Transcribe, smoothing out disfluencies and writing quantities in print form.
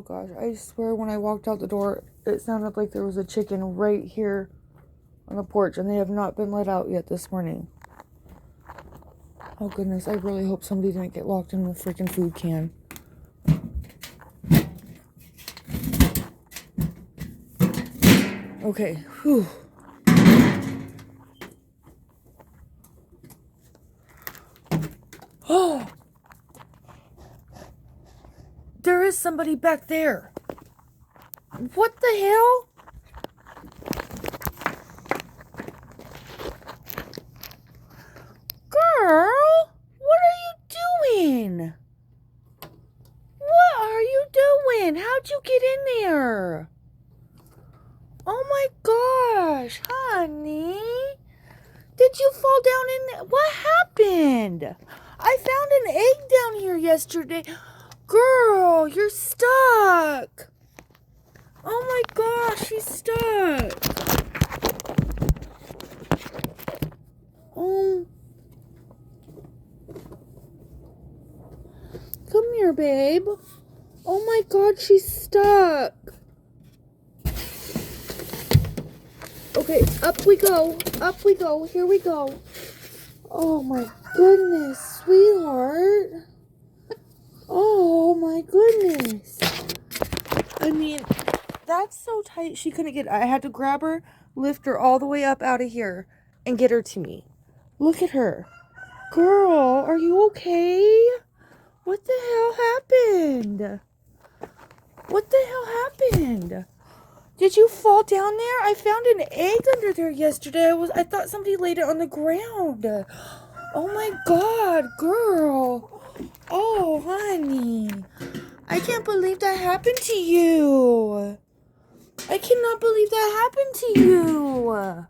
Oh gosh, I swear when I walked out the door, it sounded like there was a chicken right here on the porch, and they have not been let out yet this morning. Oh goodness, I really hope somebody didn't get locked in the freaking food can. Okay, whew. Oh! There is somebody back there. What the hell? Girl, what are you doing? What are you doing? How'd you get in there? Oh my gosh, honey. Did you fall down in there? What happened? I found an egg down here yesterday. Girl, you're stuck. Oh my gosh, she's stuck. Come here, babe. Oh my god, she's stuck. Okay, up we go. Up we go. Here we go. Oh my goodness, sweetheart. Oh my goodness. I mean, that's so tight she couldn't get. I had to grab her, lift her all the way up out of here, and get her to me. Look at her. Girl, are you okay? What the hell happened? What the hell happened? Did you fall down there? I found an egg under there yesterday. I thought somebody laid it on the ground. Oh my god, girl. Oh, honey. I can't believe that happened to you. I cannot believe that happened to you.